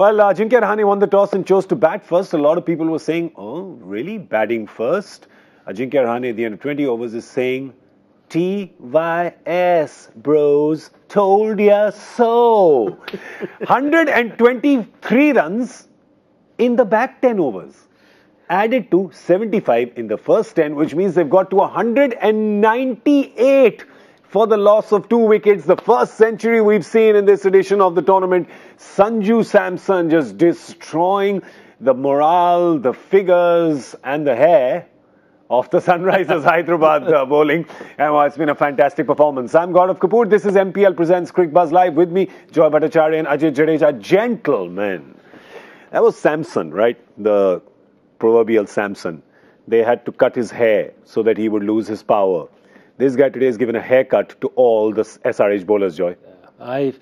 Well, Ajinkya Rahane won the toss and chose to bat first. A lot of people were saying, oh, really? Batting first? Ajinkya Rahane at the end of 20 overs is saying, TYS, bros, told ya so. 123 runs in the back 10 overs. Added to 75 in the first 10, which means they've got to 198 for the loss of 2 wickets. The first century we've seen in this edition of the tournament. Sanju Samson just destroying the morale, the figures and the hair of the Sunrisers Hyderabad bowling. And it's been a fantastic performance. I'm Gaurav Kapur. This is MPL Presents Cricbuzz Live. With me, Joy Bhattacharjya and Ajay Jadeja. Gentlemen. That was Samson, right? The proverbial Samson. They had to cut his hair so that he would lose his power. This guy today has given a haircut to all the SRH bowlers, Joy. I've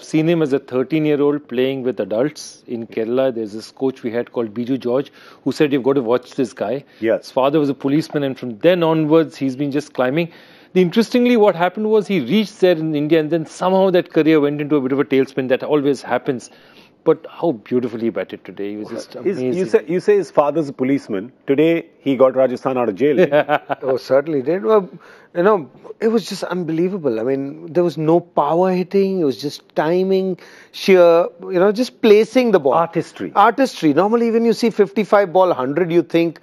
seen him as a 13-year-old playing with adults in Kerala. There's this coach we had called Biju George who said, you've got to watch this guy. Yes. His father was a policeman, and from then onwards, he's been just climbing. Interestingly, what happened was he reached there in India, and then somehow that career went into a bit of a tailspin. That always happens. But how beautifully he batted today. He was just amazing. You say his father's a policeman. Today, he got Rajasthan out of jail. Oh, certainly did. Well, it was just unbelievable. I mean, there was no power hitting. It was just timing, sheer, just placing the ball. Artistry. Normally, when you see 55 ball 100, you think,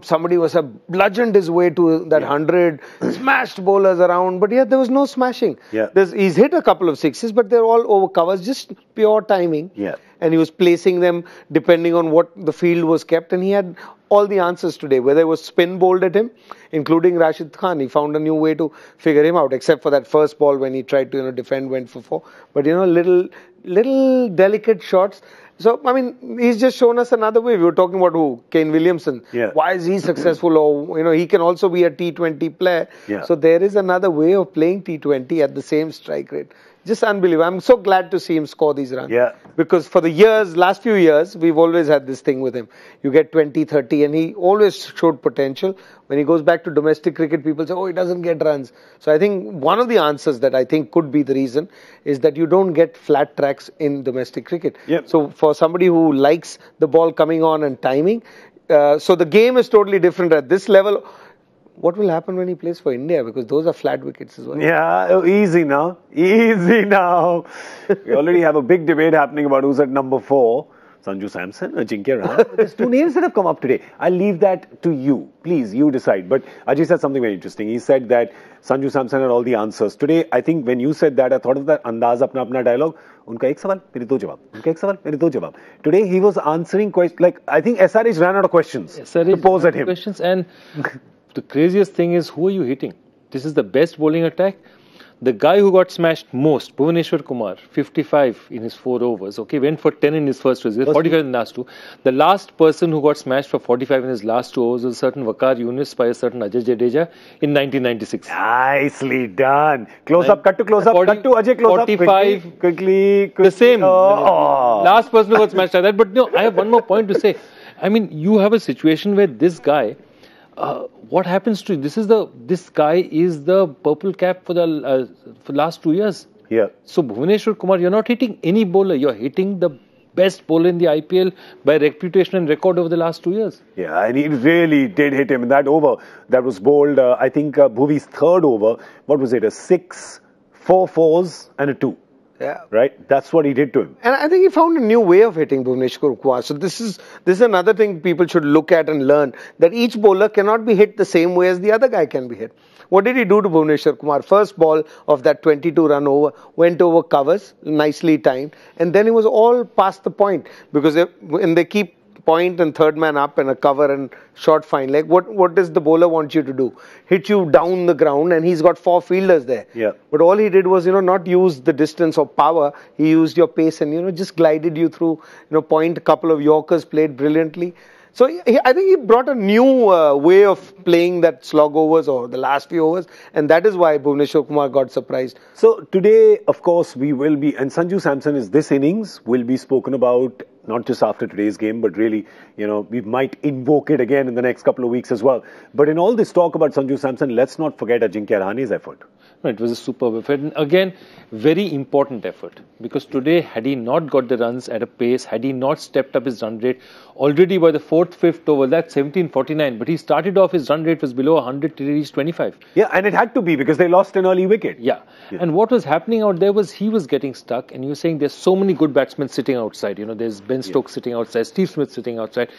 somebody was bludgeoned his way to that 100, smashed bowlers around. But yeah, there was no smashing. Yeah. He's hit a couple of sixes, but they're all over covers, just pure timing. Yeah. And he was placing them depending on what the field was kept. And he had all the answers today. Whether it was spin bowled at him, including Rashid Khan, he found a new way to figure him out, except for that first ball when he tried to defend, went for 4. But, little delicate shots. So, I mean, he's just shown us another way. We were talking about who? Kane Williamson. Yeah. Why is he successful? Or, he can also be a T20 player. Yeah. So there is another way of playing T20 at the same strike rate. Just unbelievable. I'm so glad to see him score these runs. Yeah. Because for the last few years, we've always had this thing with him. You get 20, 30, and he always showed potential. When he goes back to domestic cricket, people say, oh, he doesn't get runs. So I think one of the answers that I think could be the reason is that you don't get flat tracks in domestic cricket. Yep. So for somebody who likes the ball coming on and timing, so the game is totally different at this level. What will happen when he plays for India? Because those are flat wickets as well. Yeah, easy now. Easy now. We already have a big debate happening about who's at number 4. Sanju Samson, Ajinkya Rahane. There's 2 names that have come up today. I'll leave that to you. Please, you decide. But Ajay said something very interesting. He said that Sanju Samson had all the answers. Today, I think when you said that, I thought of that Andaz Apna Apna dialogue. Unka ek sawal, mere do jawab. Unka ek sawal, mere do jawab. Today, he was answering questions. Like, I think SRH ran out of questions to pose at him. And the craziest thing is, who are you hitting? This is the best bowling attack. The guy who got smashed most, Bhuvneshwar Kumar, 55 in his 4 overs. Okay, went for 10 in his first overs, 45 in the last 2. The last person who got smashed for 45 in his last 2 overs was a certain Waqar Yunus by a certain Ajay Jadeja in 1996. Nicely done. Close up, cut to close up, cut to Ajay, close 45, up. Quickly. The same. Last person who got smashed like that. But no, I have one more point to say. I mean, you have a situation where this guy, what happens to this guy is the purple cap for the last 2 years. Yeah. So Bhuvneshwar Kumar, you're not hitting any bowler. You're hitting the best bowler in the IPL by reputation and record over the last 2 years. Yeah, and he really did hit him in that over. That was bowled, I think, Bhuvi's 3rd over. What was it? A 6, 4 fours and a 2. Yeah. Right? That's what he did to him. And I think he found a new way of hitting Bhuvneshwar Kumar. So this is another thing people should look at and learn, that each bowler cannot be hit the same way as the other guy can be hit. What did he do to Bhuvneshwar Kumar? First ball of that 22-run over, went over covers, nicely timed, and then he was all past the point. Because when they keep point and third man up and a cover and short fine leg, what does the bowler want you to do? Hit you down the ground, and he's got 4 fielders there. Yeah. But all he did was, not use the distance or power. He used your pace and, just glided you through, point. A couple of Yorkers played brilliantly. So I think he brought a new way of playing that slog overs or the last few overs, and that is why Bhuvneshwar Kumar got surprised. So today, of course, we will be, and Sanju Samson is this innings, will be spoken about not just after today's game, but really, we might invoke it again in the next couple of weeks as well. But in all this talk about Sanju Samson, let's not forget Ajinkya Rahane's effort. No, it was a superb effort. And again, very important effort. Because today, had he not got the runs at a pace, had he not stepped up his run rate, already by the 4th, 5th over, that's 17:49. But he started off, his run rate was below 100 till he reached 25. Yeah, and it had to be because they lost an early wicket. Yeah. And what was happening out there was he was getting stuck. And you were saying there's so many good batsmen sitting outside. There's Ben Stokes sitting outside, Steve Smith sitting outside.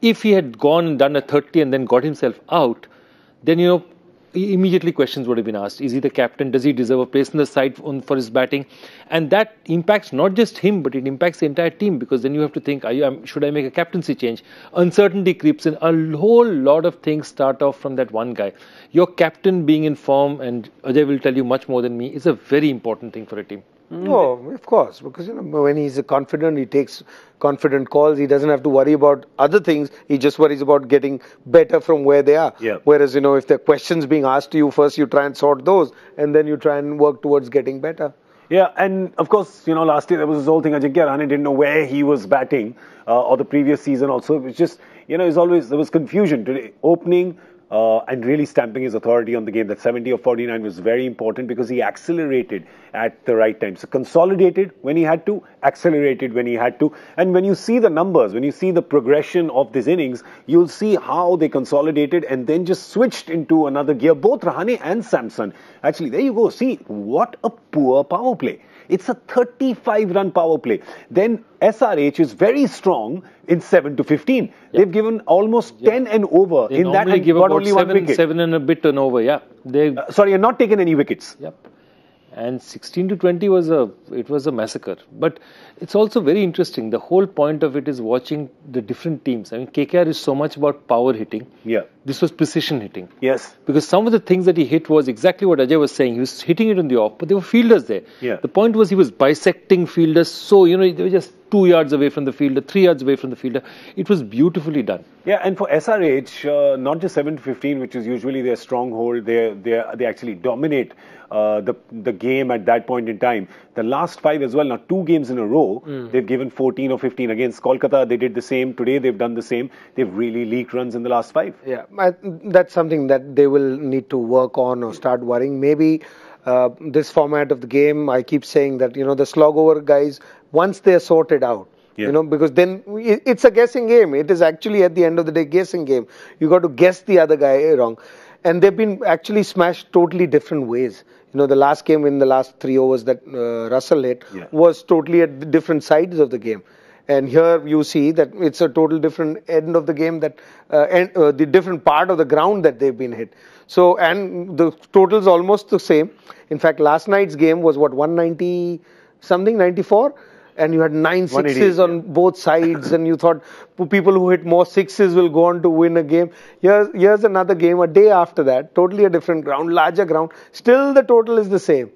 If he had gone and done a 30 and then got himself out, then, immediately questions would have been asked. Is he the captain? Does he deserve a place in the side for his batting? And that impacts not just him, but it impacts the entire team, because then you have to think, should I make a captaincy change? Uncertainty creeps in. A whole lot of things start off from that one guy. Your captain being in form, and Ajay will tell you much more than me, is a very important thing for a team. Oh, of course, because when he's confident, he takes confident calls. He doesn't have to worry about other things. He just worries about getting better from where they are. Yeah. Whereas, if there are questions being asked to you, first you try and sort those, and then you try and work towards getting better. Yeah, and of course, last year there was this whole thing. Ajinkya Rahane didn't know where he was batting, or the previous season also. It was just, there was confusion today. Opening. And really stamping his authority on the game. That 70 of 49 was very important because he accelerated at the right time. So consolidated when he had to, accelerated when he had to. And when you see the numbers, when you see the progression of this innings, you'll see how they consolidated and then just switched into another gear. Both Rahane and Samson. Actually, there you go. See, what a poor power play. It's a 35-run power play. Then SRH is very strong in 7 to 15. Yep. They've given almost 10 and over they in that and give got about only one wicket. 7 and a bit and over, yeah. Sorry, and not taken any wickets. Yep. And 16 to 20 was a massacre. But it's also very interesting. The whole point of it is watching the different teams. I mean, KKR is so much about power hitting. Yeah. This was precision hitting. Yes. Because some of the things that he hit was exactly what Ajay was saying. He was hitting it on the off, but there were fielders there. Yeah. The point was he was bisecting fielders. So, they were just 2 yards away from the fielder, 3 yards away from the fielder. It was beautifully done. Yeah, and for SRH, not just 7 to 15, which is usually their stronghold, they actually dominate the game at that point in time. The last 5 as well, now 2 games in a row, they've given 14 or 15 against Kolkata. They did the same. Today they've done the same. They've really leaked runs in the last 5. Yeah, that's something that they will need to work on or start worrying. Maybe this format of the game, I keep saying that, the slog over guys, once they're sorted out, because then it's a guessing game. It is actually at the end of the day guessing game. You got to guess the other guy wrong. And they've been actually smashed totally different ways. The last game in the last 3 overs that Russell hit was totally at different sides of the game. And here you see that it's a total different end of the game, that the different part of the ground that they've been hit. So, and the total is almost the same. In fact, last night's game was 190 something, 94? And you had 9 sixes on both sides, and you thought people who hit more sixes will go on to win a game. Here's another game, a day after that, totally a different ground, larger ground. Still the total is the same.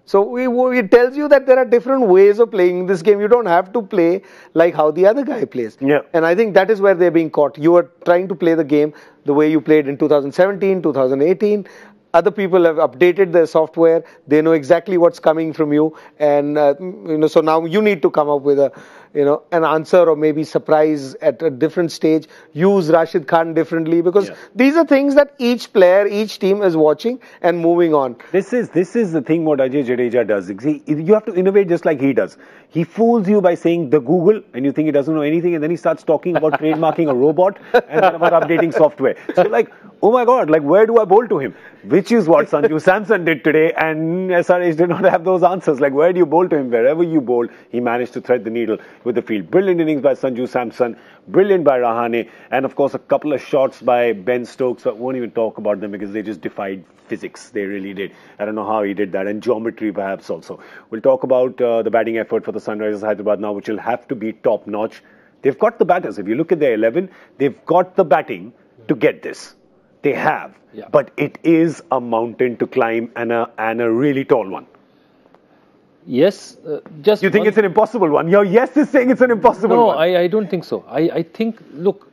So it tells you that there are different ways of playing this game. You don't have to play like how the other guy plays. Yeah. And I think that is where they're being caught. You are trying to play the game the way you played in 2017, 2018. Other people have updated their software. They know exactly what's coming from you. And, so now you need to come up with an answer or maybe surprise at a different stage. Use Rashid Khan differently, because these are things that each player, each team is watching and moving on. This is the thing what Ajay Jadeja does. See, you have to innovate just like he does. He fools you by saying the Google, and you think he doesn't know anything, and then he starts talking about trademarking a robot and then about updating software. So like, oh my God, like where do I bowl to him? Which is what Sanju Samson did today, and SRH did not have those answers. Like, where do you bowl to him? Wherever you bowl, he managed to thread the needle with the field. Brilliant innings by Sanju Samson, brilliant by Rahane, and of course a couple of shots by Ben Stokes. I won't even talk about them because they just defied physics. They really did. I don't know how he did that, and geometry perhaps also. We'll talk about the batting effort for the Sunrisers Hyderabad now, which will have to be top notch. They've got the batters. If you look at their 11, they've got the batting to get this. They have, but it is a mountain to climb and a really tall one. Yes, You think it's an impossible one? Your yes is saying it's an impossible one. No, I don't think so. I think, look,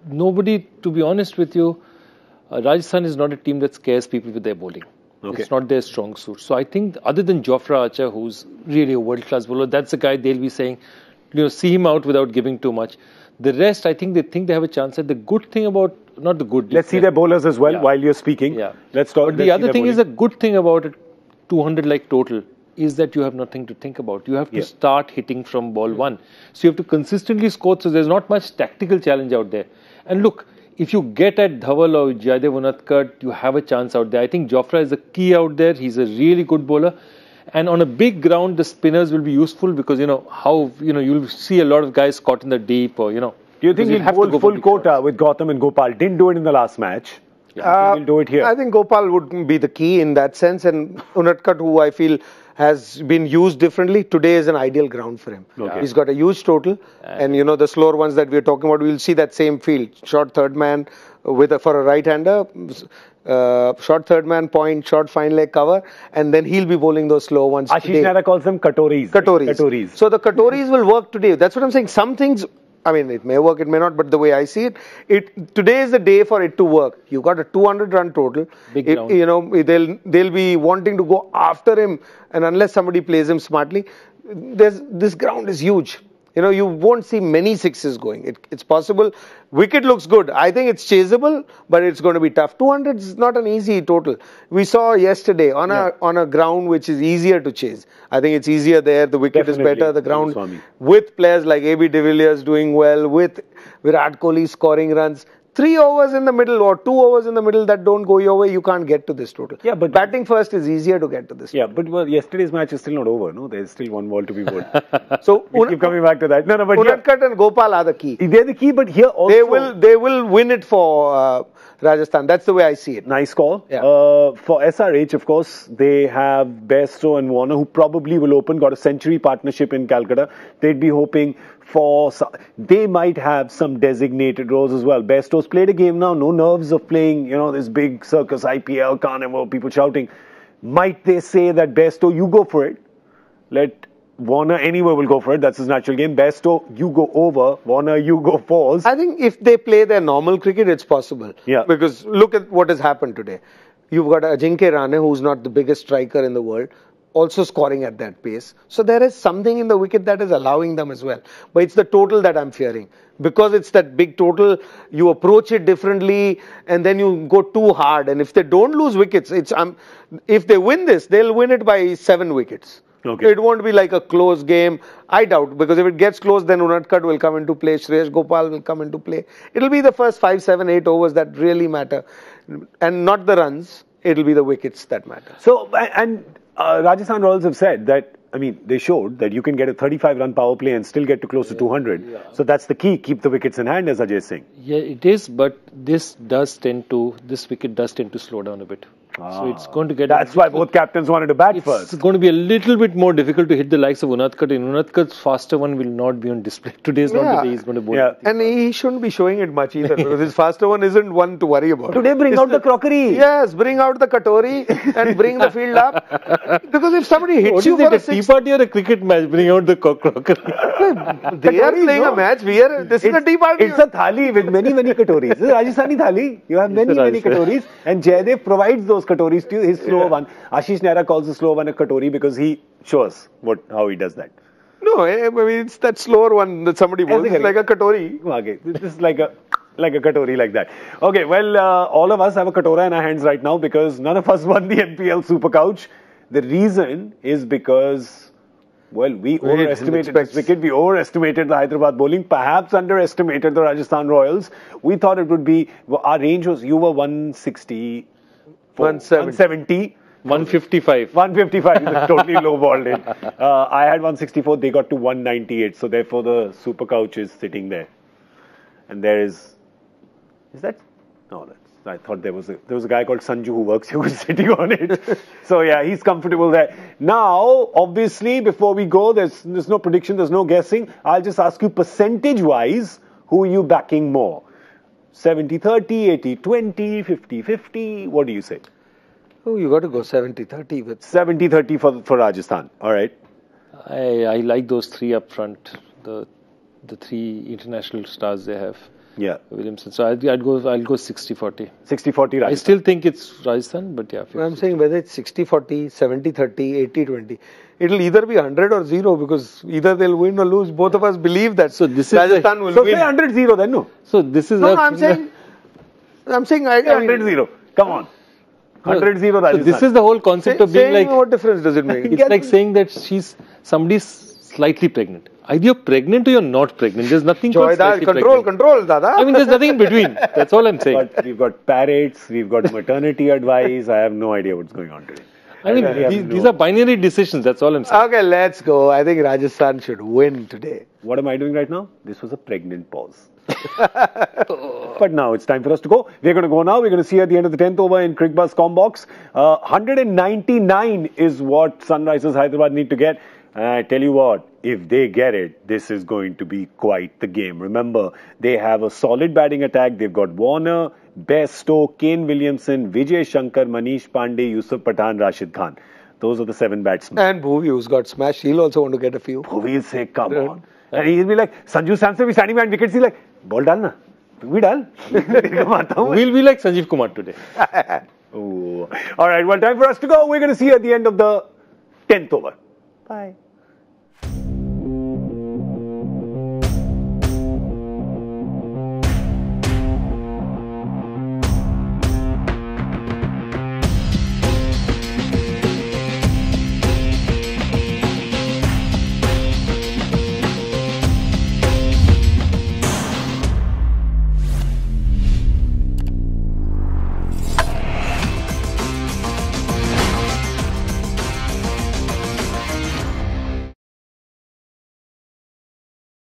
nobody, to be honest with you, Rajasthan is not a team that scares people with their bowling. Okay. It's not their strong suit. So I think other than Jofra Archer, who's really a world-class bowler, that's the guy they'll be saying, see him out without giving too much. The rest, I think they have a chance. And the good thing about, not the good. Let's see their bowlers as well while you're speaking. Yeah. Let's talk. But the other thing is, a good thing about it, 200 like total, is that you have nothing to think about. You have to start hitting from ball one. So you have to consistently score. So there's not much tactical challenge out there. And look, if you get at Dhaval or Jadeja Unadkat, you have a chance out there. I think Jofra is a key out there. He's a really good bowler. And on a big ground, the spinners will be useful because, you'll see a lot of guys caught in the deep or, Do you think he'll bowl full quota with Gautam and Gopal? Didn't do it in the last match. He'll do it here. I think Gopal would be the key in that sense. And Unadkat, who I feel has been used differently, today is an ideal ground for him. Okay. He's got a huge total. And, the slower ones that we're talking about, we'll see that same field. Short third man for a right-hander. Short third man point, short fine leg cover, and then he'll be bowling those slow ones. Ashish Nehra calls them katoris. Katoris. So the katoris will work today. That's what I'm saying. Some things, it may work, it may not, but the way I see it, today is the day for it to work. You got a 200-run total. They'll be wanting to go after him, and unless somebody plays him smartly, this ground is huge. You won't see many sixes going. It's possible. Wicket looks good. I think it's chaseable, but it's going to be tough. 200 is not an easy total. We saw yesterday on a ground which is easier to chase. I think it's easier there. The wicket is better. The ground with players like AB de Villiers doing well, with Virat Kohli scoring runs. 3 overs in the middle or 2 overs in the middle that don't go your way, you can't get to this total. Yeah, but batting first is easier to get to this. Yeah, but yesterday's match is still not over. No, there's still one ball to be bowled. So we keep coming back to that. No, but Unadkat and Gopal are the key. They're the key, but here also they will win it for Rajasthan. That's the way I see it. Nice call. Yeah. For SRH, of course, they have Bairstow and Warner, who probably will open. Got a century partnership in Calcutta. They'd be hoping they might have some designated roles as well. Bairstow's played a game now, no nerves of playing, this big circus IPL carnival, people shouting. Might they say that Bairstow, you go for it? Let Warner, anywhere will go for it. That's his natural game. Bairstow, you go over. Warner, you go fours. I think if they play their normal cricket, it's possible. Yeah. Because look at what has happened today. You've got Ajinkya Rahane, who's not the biggest striker in the world, also scoring at that pace. So there is something in the wicket that is allowing them as well. But it's the total that I'm fearing. Because it's that big total, you approach it differently and then you go too hard. And if they don't lose wickets, if they win this, they'll win it by 7 wickets. Okay. It won't be like a close game. I doubt, because if it gets close, then Unadkat will come into play, Shreyash Gopal will come into play. It'll be the first 5, 7, 8 overs that really matter. And not the runs, it'll be the wickets that matter. So, and Rajasthan Royals have said that, they showed that you can get a 35-run power play and still get to close to 200. Yeah. So that's the key. Keep the wickets in hand, as Ajay is saying. Yeah, it is, but this wicket does tend to slow down a bit. So it's going to get... That's why both captains wanted to bat first. It's going to be a little bit more difficult to hit the likes of Unadkat. And Unadkat's faster one will not be on display. Today's not the day he's going to bowl. Yeah. And he shouldn't be showing it much either, because his faster one isn't one to worry about. Today bring out the crockery. Yes, bring out the katori and bring the field up. Because if somebody hits you for a tea party or a cricket match, bring out the crockery. They are playing a match. This is a tea party. It's a thali with many katoris. This is Rajasthani thali. You have many katoris. And Jadeja provides those katoris to you, his slow one. Ashish Nehra calls the slow one a katori because he shows how he does that. No, it's that slower one that somebody bowls. It's like a katori. Okay, this is like a katori like that. Okay, well, all of us have a katora in our hands right now because none of us won the MPL Super Couch. The reason is because, we overestimated this wicket. We overestimated the Hyderabad bowling, perhaps underestimated the Rajasthan Royals. We thought it would be, our range was, you were 160, 170. 155. 155 is totally low balled in. I had 164, they got to 198. So therefore the Super Couch is sitting there. And there is that? No, I thought there was a guy called Sanju who works here who's sitting on it. So yeah, he's comfortable there. Now, obviously, before we go, there's no prediction, there's no guessing. I'll just ask you percentage-wise, who are you backing more? 70-30, 80-20, 50-50, what do you say? Oh, you got to go 70-30 with 70-30 for Rajasthan. All right. I like those three up front, the three international stars they have. Yeah. Williamson. So I'll go 60-40. 60-40 Rajasthan. I still think it's Rajasthan, but yeah. 50. I'm saying whether it's 60-40, 70-30, 80-20. It'll either be 100 or 0 because either they'll win or lose. Both of us believe that. So this is Rajasthan will So win. say 100-0 then, no? So this is No, I'm saying I mean, 100-0. Come on. 100-0 Rajasthan. So this is the whole concept of being saying like. what difference does it make? It's like saying that somebody's slightly pregnant. Either you're pregnant or you're not pregnant. There's nothing called slightly pregnant. Control, Dada. I mean, there's nothing in between. That's all I'm saying. But we've got parrots, we've got maternity advice. I have no idea what's going on today. I mean, these are binary decisions. That's all I'm saying. Okay, let's go. I think Rajasthan should win today. What am I doing right now? This was a pregnant pause. But now it's time for us to go. We're going to go now. We're going to see at the end of the 10th over in Cricbuzz Combox. 199 is what Sunrisers Hyderabad need to get. And I tell you what, if they get it, this is going to be quite the game. Remember, they have a solid batting attack. They've got Warner, Bairstow, Kane Williamson, Vijay Shankar, Manish Pandey, Yusuf Pathan, Rashid Khan. Those are the 7 batsmen. And Bhuvi, who's got smashed, he'll also want to get a few. Bhuvi say, come on. And he'll be like, Sanju Samson will be standing behind wickets. He's like, ball dalna. We dal. We'll be like Sanjeev Kumar today. Oh. All right, well, time for us to go. We're going to see you at the end of the 10th over. Bye.